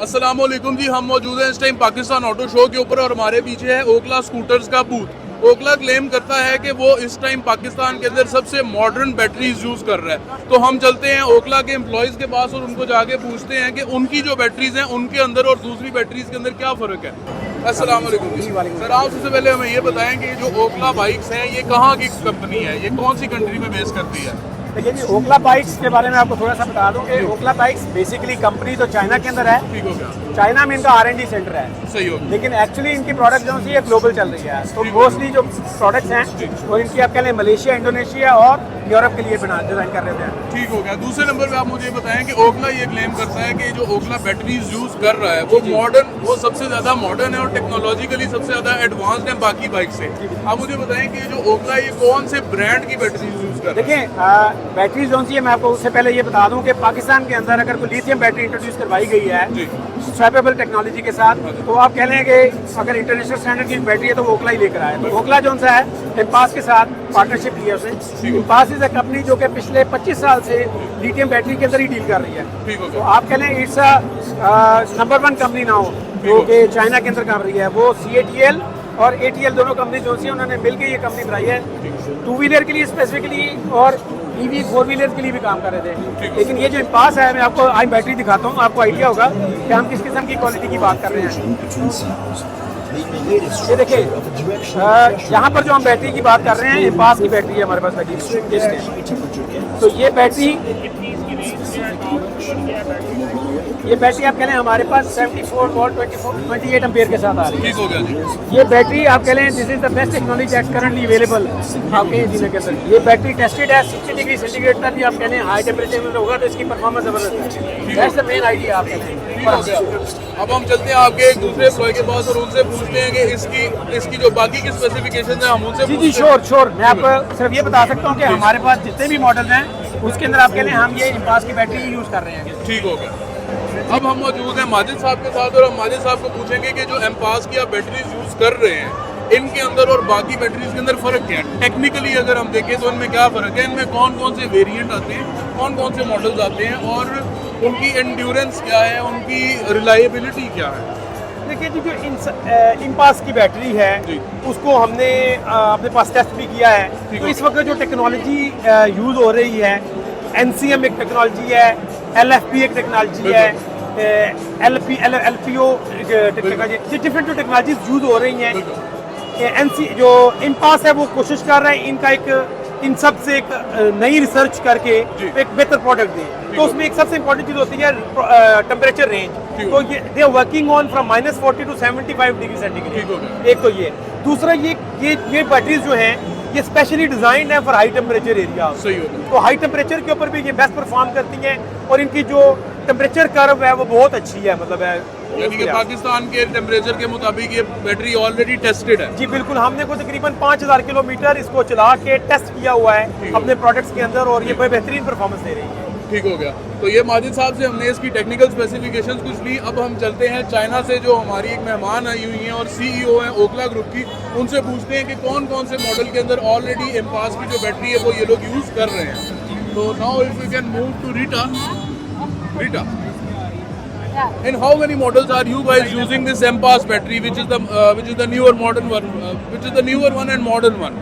अस्सलाम वालेकुम जी, हम मौजूद हैं इस टाइम पाकिस्तान ऑटो शो के ऊपर और हमारे पीछे है ओखला स्कूटर्स का बूथ। ओखला क्लेम करता है कि वो इस टाइम पाकिस्तान के अंदर सबसे मॉडर्न बैटरीज यूज कर रहा है। तो हम चलते हैं ओखला के एम्प्लॉयज के पास और उनको जाके पूछते हैं कि उनकी जो बैटरीज हैं उनके अंदर और दूसरी बैटरीज के अंदर क्या फ़र्क है। अस्सलाम वालेकुम जी। सर, आप सबसे पहले हमें ये बताएं कि जो ओखला बाइक्स हैं ये कहाँ की कंपनी है, ये कौन सी कंट्री में बेस करती है? देखिए जी, ओखला बाइक्स के बारे में आपको थोड़ा सा बता दूं कि ओखला बाइक्स बेसिकली कंपनी तो चाइना के अंदर है। ठीक हो गया, चाइना में इनका R&D सेंटर है, सही हो गया। लेकिन एक्चुअली इनकी प्रोडक्ट जो है ग्लोबल चल रही है। तो मोस्टली जो प्रोडक्ट्स हैं वो इनकी आप कह लें मलेशिया, इंडोनेशिया और यूरोप के लिए डिज़ाइन कर रहे हैं। ठीक हो गया। दूसरे नंबर पे आप मुझे बताएं कि ओखला ये क्लेम करता है कि जो ओखला बैटरीज यूज कर रहा है वो मॉडर्न, वो सबसे ज्यादा मॉडर्न है और टेक्नोलॉजिकली सबसे ज्यादा एडवांस्ड है बाकी बाइक से। आप मुझे बताएं कि जो ओखला ये कौन से ब्रांड की बैटरीज यूज कर रहा है? देखिए, बैटरी जो सी है, मैं आपको उससे पहले ये बता दूं कि पाकिस्तान के अंदर अगर कोई लिथियम बैटरी इंट्रोड्यूस करवाई गई है स्वैपेबल टेक्नोलॉजी के साथ, तो आप कह लें कि अगर इंटरनेशनल स्टैंडर्ड की बैटरी है तो वो ओखला ही लेकर आया। तो ओखला जो सा है इम्पास के साथ पार्टनरशिप की है उसने। इम्पास इज अ कंपनी जो कि पिछले 25 साल से लिथियम बैटरी के अंदर ही डील कर रही है। तो आप कह लें इट्स नंबर 1 कंपनी ना हो जो कि चाइना के अंदर कर रही है। वो CATL और ATL दोनों कंपनी जो सी उन्होंने मिलकर ये कंपनी बनाई है, 2 व्हीलर के लिए स्पेसिफिकली और EV 4 व्हीलर के लिए भी काम कर रहे थे। लेकिन ये जो इम्पास है, मैं आपको आई बैटरी दिखाता हूँ, आपको आइडिया होगा कि हम किस किस्म की क्वालिटी की बात कर रहे हैं। ये देखिए, यहाँ पर जो हम बैटरी की बात कर रहे हैं, इम्पास की बैटरी है हमारे पास बैटरी। तो ये बैटरी आप कह लें हमारे पास 74 वोल्ट 28 एम्पेयर के साथ आ रही है। ठीक हो गया जी। ये बैटरी आप कह लें this is the best technology that currently available आपके इंजीनियर के अंदर। ये बैटरी टेस्टेड है 60 डिग्री सेंटीग्रेड तक भी आप कह लें हाई टेम्परेचर में होगा तो इसकी परफॉर्मेंस जबरदस्त है। दैट्स द मेन आइडिया आप कह लें। अब हम चलते हैं आपके एक दूसरे एम्प्लॉय के पास और उनसे पूछते हैं कि इसकी जो बाकी की स्पेसिफिकेशन है हम उनसे जी श्योर। मैं आपको सिर्फ ये बता सकता हूँ कि हमारे पास जितने भी मॉडल हैं उसके अंदर आप कह लें हम ये इम्पास की बैटरी ही यूज़ कर रहे हैं। ठीक हो गया। अब हम मौजूद हैं माजिद साहब के साथ और हम माजिद साहब को पूछेंगे कि जो एम्पास की आप बैटरीज यूज कर रहे हैं इनके अंदर और बाकी बैटरीज के अंदर फर्क क्या है। टेक्निकली अगर हम देखें तो इनमें क्या फर्क है, इनमें कौन कौन से वेरिएंट आते हैं, कौन कौन से मॉडल्स आते हैं और उनकी एंड्योरेंस क्या है, उनकी रिलायबिलिटी क्या है। देखिए जी, जो इम्पास की बैटरी है उसको हमने अपने पास टेस्ट भी किया है। तो इस वक्त जो टेक्नोलॉजी यूज़ हो रही है, NCM एक टेक्नोलॉजी है, LFP एक टेक्नोलॉजी है, LPO टेक्नोलॉजी, डिफरेंट जो टेक्नोलॉजीज यूज़ हो रही हैं। जो इम्पास है वो कोशिश कर रहे हैं इनका इन सब से एक नई रिसर्च करके एक बेहतर प्रोडक्ट दें। तो उसमें एक सबसे इम्पोर्टेंट चीज़ होती है टेम्परेचर रेंज। तो ये they are working on from -40 to 75 degree centigrade. एक तो ये, दूसरा ये बैटरीज जो हैं ये स्पेशली डिजाइंड है फॉर हाई टेम्परेचर एरिया। तो हाई टेम्परेचर के ऊपर भी ये बेस्ट परफॉर्म करती हैं और इनकी जो टेम्परेचर कर्व है वो बहुत अच्छी है, मतलब है यानी कि पाकिस्तान के टेम्परेचर के मुताबिक ये बैटरी ऑलरेडी टेस्टेड है। जी बिल्कुल, हमने को तकरीबन 5000 किलोमीटर इसको चला के टेस्ट किया हुआ है अपने प्रोडक्ट्स के अंदर और ये बेहतरीन परफॉर्मेंस दे रही है। ठीक हो गया। तो ये माजिद साहब से हमने इसकी टेक्निकल स्पेसिफिकेशंस कुछ ली। अब हम चलते हैं चाइना से, जो हमारी एक मेहमान आई हुई हैं और CEO हैं ओखला ग्रुप की, उनसे पूछते हैं कि कौन कौन से मॉडल के अंदर ऑलरेडी एम्पास की जो बैटरी है वो ये लोग यूज़ कर रहे हैं। तो now if you can move to Rita. In how many models are you guys using this MPAS battery, which is the newer modern one, which is the newer one and modern one?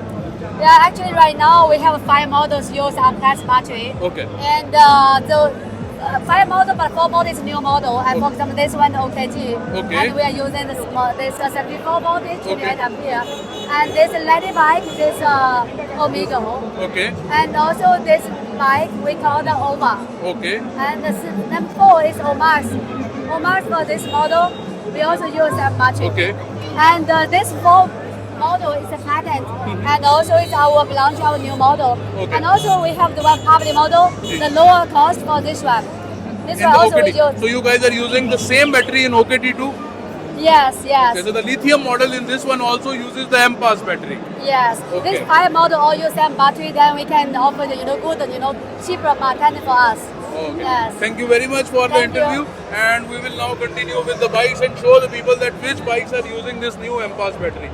Yeah, actually right now we have 5 models use MPAS battery. Okay. And the 5 model, but 4 model is new model. And for example, this one OKG. Okay. And we are using this 74 voltage in 8 ampere. And this lady bike, this Omega. Okay. And also this bike we call the OMA. Okay. And the number 4 is OMAX. OMAX for this model, we also use that battery. Okay. And this 4 model is a patent, and also it's our launch our new model. Okay. And also we have the one public model, the lower cost for this one. This In one the also we OKT. use. So you guys are using the same battery in OKT too? Yes. Okay, so the lithium model in this one also uses the MPAS battery. Yes. Okay. This 5 model all use same battery. Then we can offer the good cheaper patent for us. Okay. Yes. Thank you very much for the Thank you. interview, and we will now continue with the bikes and show the people that which bikes are using this new MPAS battery.